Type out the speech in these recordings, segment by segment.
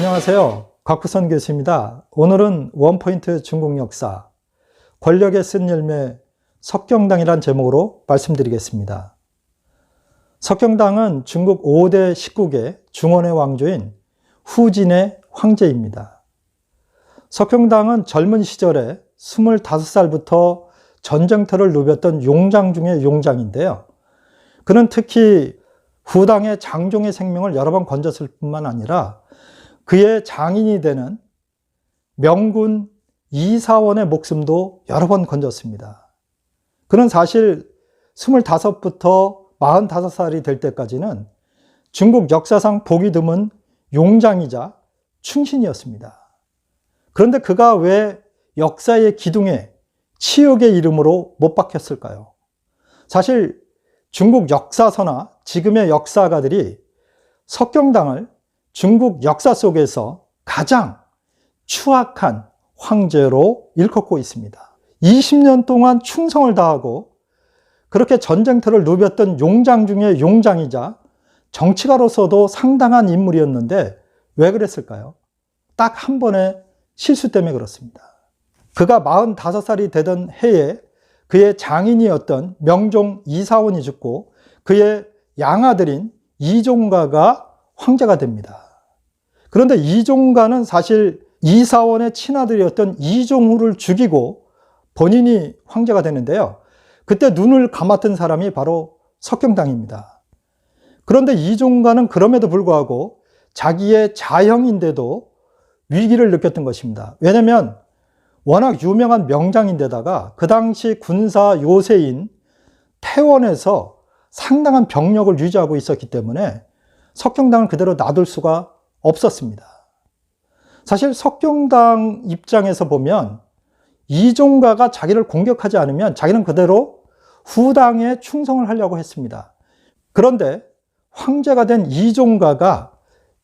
안녕하세요. 곽부선 교수입니다. 오늘은 원포인트 중국 역사, 권력에 쓴 열매 석경당이란 제목으로 말씀드리겠습니다. 석경당은 중국 5대 식국의 중원의 왕조인 후진의 황제입니다. 석경당은 젊은 시절에 25살부터 전쟁터를 누볐던 용장 중의 용장인데요. 그는 특히 후당의 장종의 생명을 여러 번 건졌을 뿐만 아니라 그의 장인이 되는 명군 이사원의 목숨도 여러 번 건졌습니다. 그는 사실 25부터 45살이 될 때까지는 중국 역사상 보기 드문 용장이자 충신이었습니다. 그런데 그가 왜 역사의 기둥에 치욕의 이름으로 못 박혔을까요? 사실 중국 역사서나 지금의 역사가들이 석경당을 중국 역사 속에서 가장 추악한 황제로 일컫고 있습니다. 20년 동안 충성을 다하고 그렇게 전쟁터를 누볐던 용장 중에 용장이자 정치가로서도 상당한 인물이었는데 왜 그랬을까요? 딱 한 번의 실수 때문에 그렇습니다. 그가 45살이 되던 해에 그의 장인이었던 명종 이사원이 죽고 그의 양아들인 이종가가 황제가 됩니다. 그런데 이종가는 사실 이사원의 친아들이었던 이종후를 죽이고 본인이 황제가 되는데요. 그때 눈을 감았던 사람이 바로 석경당입니다. 그런데 이종가는 그럼에도 불구하고 자기의 자형인데도 위기를 느꼈던 것입니다. 왜냐하면 워낙 유명한 명장인데다가 그 당시 군사 요새인 태원에서 상당한 병력을 유지하고 있었기 때문에 석경당을 그대로 놔둘 수가 없었습니다. 사실 석경당 입장에서 보면 이종가가 자기를 공격하지 않으면 자기는 그대로 후당에 충성을 하려고 했습니다. 그런데 황제가 된 이종가가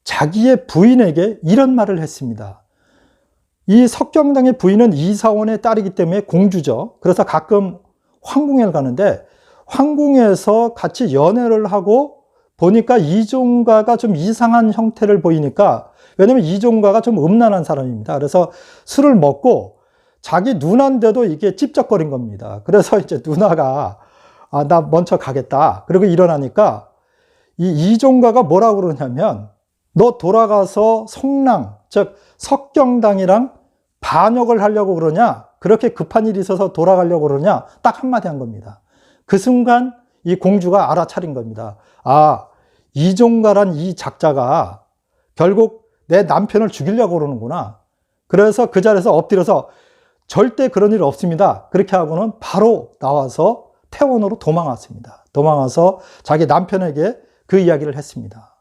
자기의 부인에게 이런 말을 했습니다. 이 석경당의 부인은 이사원의 딸이기 때문에 공주죠. 그래서 가끔 황궁에 가는데 황궁에서 같이 연애를 하고 보니까 이종가가 좀 이상한 형태를 보이니까, 왜냐면 이종가가 좀 음란한 사람입니다. 그래서 술을 먹고 자기 누나인데도 이게 찝쩍거린 겁니다. 그래서 이제 누나가 나 먼저 가겠다. 그리고 일어나니까 이 이종가가 뭐라고 그러냐면 너 돌아가서 성랑, 즉 석경당이랑 반역을 하려고 그러냐? 그렇게 급한 일이 있어서 돌아가려고 그러냐? 딱 한마디 한 겁니다. 그 순간 이 공주가 알아차린 겁니다. 아, 이종가란 이 작자가 결국 내 남편을 죽이려고 그러는구나. 그래서 그 자리에서 엎드려서 절대 그런 일 없습니다. 그렇게 하고는 바로 나와서 태원으로 도망왔습니다. 도망와서 자기 남편에게 그 이야기를 했습니다.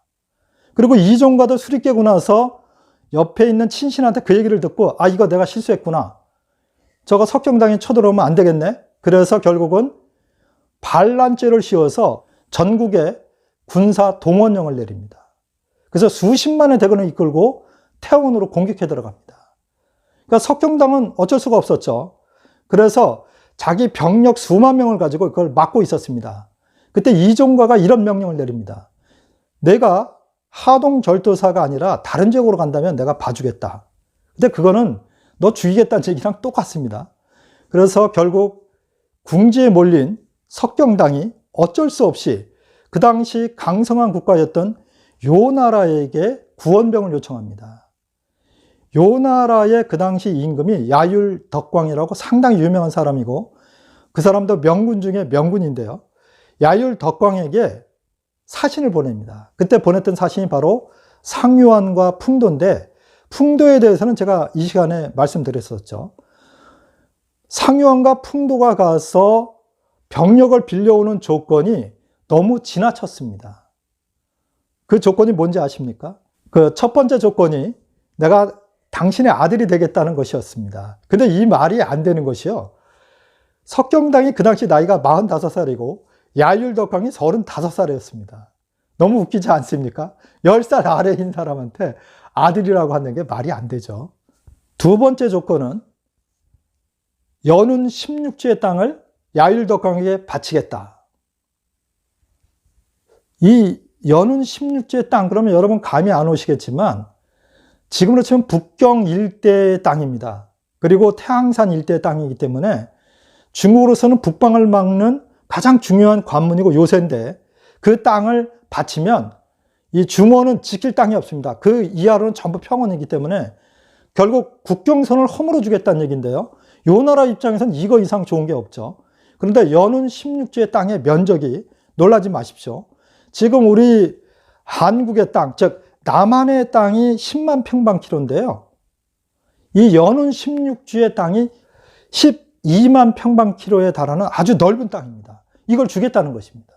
그리고 이종가도 술이 깨고 나서 옆에 있는 친신한테 그 얘기를 듣고 이거 내가 실수했구나. 저거 석경당에 쳐들어오면 안 되겠네. 그래서 결국은 반란죄를 씌워서 전국에 군사 동원령을 내립니다. 그래서 수십만의 대군을 이끌고 태원으로 공격해 들어갑니다. 그러니까 석경당은 어쩔 수가 없었죠. 그래서 자기 병력 수만 명을 가지고 그걸 막고 있었습니다. 그때 이종가가 이런 명령을 내립니다. 내가 하동절도사가 아니라 다른 지역으로 간다면 내가 봐주겠다. 근데 그거는 너 죽이겠다는 얘기랑 똑같습니다. 그래서 결국 궁지에 몰린 석경당이 어쩔 수 없이 그 당시 강성한 국가였던 요나라에게 구원병을 요청합니다. 요나라의 그 당시 임금이 야율덕광이라고 상당히 유명한 사람이고 그 사람도 명군 중에 명군인데요. 야율덕광에게 사신을 보냅니다. 그때 보냈던 사신이 바로 상유환과 풍도인데, 풍도에 대해서는 제가 이 시간에 말씀드렸었죠. 상유환과 풍도가 가서 병력을 빌려오는 조건이 너무 지나쳤습니다. 그 조건이 뭔지 아십니까? 그 첫 번째 조건이 내가 당신의 아들이 되겠다는 것이었습니다. 근데 이 말이 안 되는 것이요. 석경당이 그 당시 나이가 45살이고 야율덕광이 35살이었습니다. 너무 웃기지 않습니까? 10살 아래인 사람한테 아들이라고 하는 게 말이 안 되죠. 두 번째 조건은 연운 16주의 땅을 야율덕광에게 바치겠다. 이 연운 16주의 땅, 그러면 여러분 감이 안 오시겠지만 지금으로 치면 북경 일대의 땅입니다. 그리고 태항산 일대의 땅이기 때문에 중국으로서는 북방을 막는 가장 중요한 관문이고 요새인데 그 땅을 바치면 이 중원은 지킬 땅이 없습니다. 그 이하로는 전부 평원이기 때문에 결국 국경선을 허물어 주겠다는 얘기인데요. 요 나라 입장에서는 이거 이상 좋은 게 없죠. 그런데 연운 16주의 땅의 면적이 놀라지 마십시오. 지금 우리 한국의 땅, 즉 남한의 땅이 10만 평방킬로인데요. 이 연운 16주의 땅이 12만 평방킬로에 달하는 아주 넓은 땅입니다. 이걸 주겠다는 것입니다.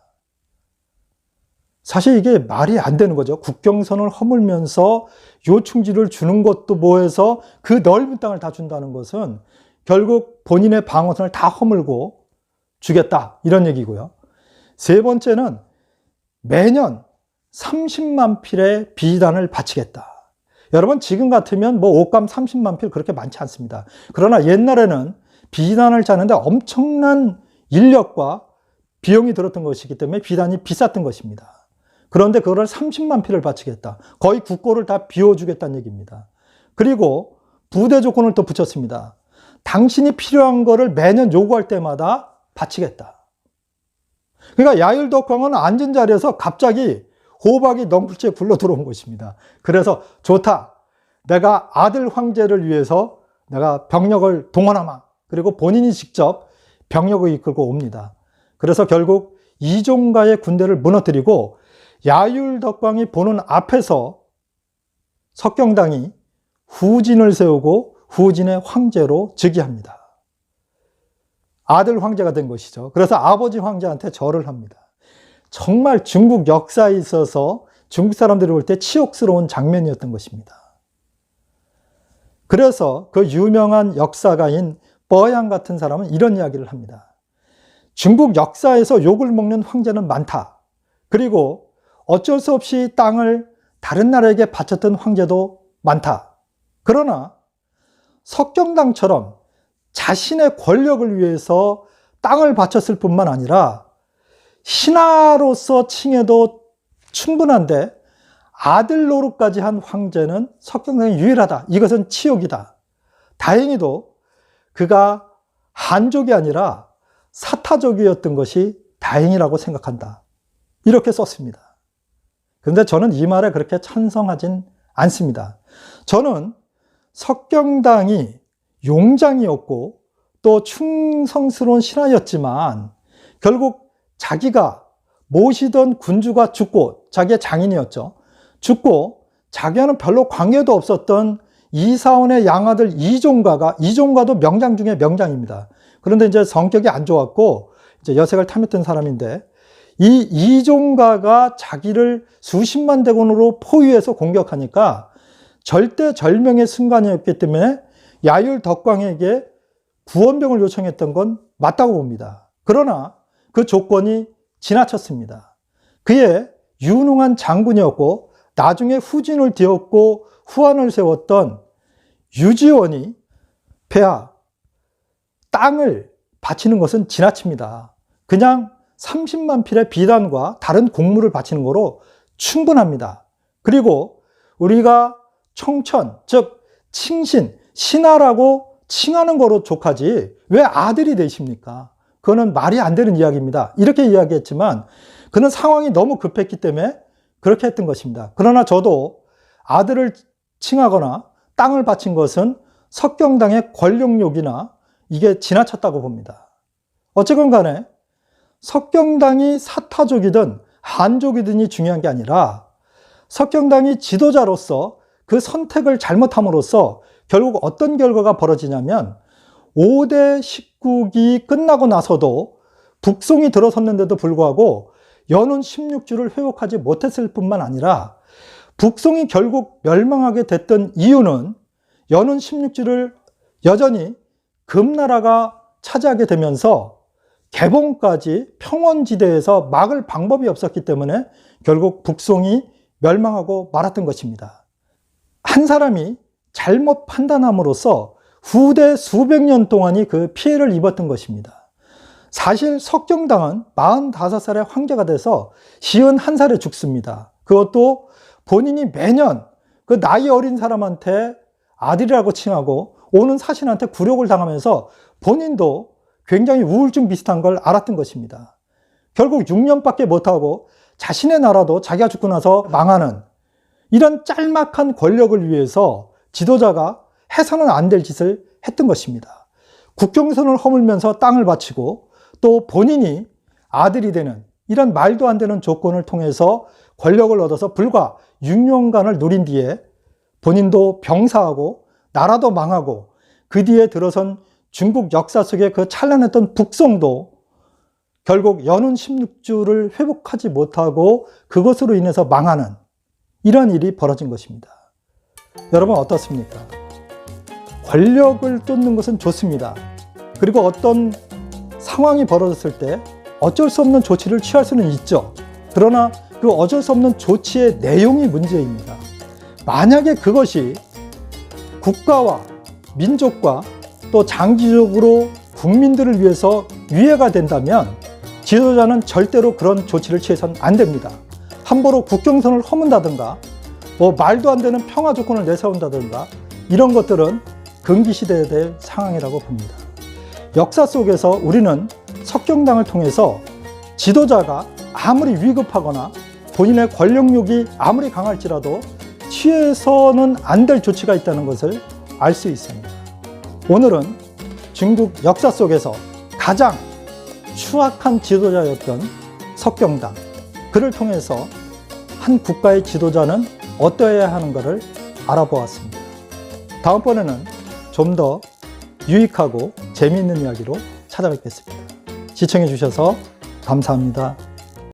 사실 이게 말이 안 되는 거죠. 국경선을 허물면서 요충지를 주는 것도 뭐해서 그 넓은 땅을 다 준다는 것은 결국 본인의 방어선을 다 허물고 주겠다 이런 얘기고요. 세 번째는 매년 30만 필의 비단을 바치겠다. 여러분 지금 같으면 뭐 옷감 30만 필 그렇게 많지 않습니다. 그러나 옛날에는 비단을 짜는데 엄청난 인력과 비용이 들었던 것이기 때문에 비단이 비쌌던 것입니다. 그런데 그거를 30만 필을 바치겠다. 거의 국고를 다 비워주겠다는 얘기입니다. 그리고 부대 조건을 또 붙였습니다. 당신이 필요한 거를 매년 요구할 때마다 바치겠다. 그러니까 야율덕광은 앉은 자리에서 갑자기 호박이 넝쿨째 굴러 들어온 것입니다. 그래서 좋다. 내가 아들 황제를 위해서 내가 병력을 동원하마. 그리고 본인이 직접 병력을 이끌고 옵니다. 그래서 결국 이종가의 군대를 무너뜨리고 야율덕광이 보는 앞에서 석경당이 후진을 세우고 후진의 황제로 즉위합니다. 아들 황제가 된 것이죠. 그래서 아버지 황제한테 절을 합니다. 정말 중국 역사에 있어서 중국 사람들이 볼 때 치욕스러운 장면이었던 것입니다. 그래서 그 유명한 역사가인 뻐양 같은 사람은 이런 이야기를 합니다. 중국 역사에서 욕을 먹는 황제는 많다. 그리고 어쩔 수 없이 땅을 다른 나라에게 바쳤던 황제도 많다. 그러나 석경당처럼 자신의 권력을 위해서 땅을 바쳤을 뿐만 아니라 신하로서 칭해도 충분한데 아들 노릇까지 한 황제는 석경당이 유일하다. 이것은 치욕이다. 다행히도 그가 한족이 아니라 사타족이었던 것이 다행이라고 생각한다. 이렇게 썼습니다. 그런데 저는 이 말에 그렇게 찬성하진 않습니다. 저는 석경당이 용장이었고 또 충성스러운 신하였지만 결국 자기가 모시던 군주가 죽고 자기의 장인이었죠. 죽고 자기와는 별로 관계도 없었던 이사원의 양아들 이종가도 명장 중에 명장입니다. 그런데 이제 성격이 안 좋았고 이제 여색을 탐했던 사람인데 이 이종가가 자기를 수십만 대군으로 포위해서 공격하니까 절대절명의 순간이었기 때문에 야율덕광에게 구원병을 요청했던 건 맞다고 봅니다. 그러나 그 조건이 지나쳤습니다. 그의 유능한 장군이었고 나중에 후진을 뒤엎고 후한을 세웠던 유지원이 폐하, 땅을 바치는 것은 지나칩니다. 그냥 30만 필의 비단과 다른 곡물을 바치는 거로 충분합니다. 그리고 우리가 청천, 즉 칭신, 신하라고 칭하는 거로 족하지 왜 아들이 되십니까? 그거는 말이 안 되는 이야기입니다. 이렇게 이야기했지만 그는 상황이 너무 급했기 때문에 그렇게 했던 것입니다. 그러나 저도 아들을 칭하거나 땅을 바친 것은 석경당의 권력욕이나 이게 지나쳤다고 봅니다. 어쨌건 간에 석경당이 사타족이든 한족이든이 중요한 게 아니라 석경당이 지도자로서 그 선택을 잘못함으로써 결국 어떤 결과가 벌어지냐면 5대 19기 끝나고 나서도 북송이 들어섰는데도 불구하고 연운 16주를 회복하지 못했을 뿐만 아니라 북송이 결국 멸망하게 됐던 이유는 연운 16주를 여전히 금나라가 차지하게 되면서 개봉까지 평원지대에서 막을 방법이 없었기 때문에 결국 북송이 멸망하고 말았던 것입니다. 한 사람이 잘못 판단함으로써 후대 수백 년 동안이 그 피해를 입었던 것입니다. 사실 석경당은 45살의 황제가 돼서 51살에 죽습니다. 그것도 본인이 매년 그 나이 어린 사람한테 아들이라고 칭하고 오는 사신한테 굴욕을 당하면서 본인도 굉장히 우울증 비슷한 걸 알았던 것입니다. 결국 6년밖에 못하고 자신의 나라도 자기가 죽고 나서 망하는 이런 짤막한 권력을 위해서 지도자가 해서는 안 될 짓을 했던 것입니다. 국경선을 허물면서 땅을 바치고 또 본인이 아들이 되는 이런 말도 안 되는 조건을 통해서 권력을 얻어서 불과 6년간을 누린 뒤에 본인도 병사하고 나라도 망하고 그 뒤에 들어선 중국 역사 속의 그 찬란했던 북송도 결국 연운 16주를 회복하지 못하고 그것으로 인해서 망하는 이런 일이 벌어진 것입니다. 여러분 어떻습니까? 권력을 쫓는 것은 좋습니다. 그리고 어떤 상황이 벌어졌을 때 어쩔 수 없는 조치를 취할 수는 있죠. 그러나 그 어쩔 수 없는 조치의 내용이 문제입니다. 만약에 그것이 국가와 민족과 또 장기적으로 국민들을 위해서 유해가 된다면 지도자는 절대로 그런 조치를 취해서는 안 됩니다. 함부로 국경선을 허문다든가 말도 안 되는 평화 조건을 내세운다든가 이런 것들은 금기시돼야 될 상황이라고 봅니다. 역사 속에서 우리는 석경당을 통해서 지도자가 아무리 위급하거나 본인의 권력욕이 아무리 강할지라도 취해서는 안 될 조치가 있다는 것을 알 수 있습니다. 오늘은 중국 역사 속에서 가장 추악한 지도자였던 석경당, 그를 통해서 한 국가의 지도자는 어떠해야 하는가를 알아보았습니다. 다음번에는 좀 더 유익하고 재미있는 이야기로 찾아뵙겠습니다. 시청해 주셔서 감사합니다.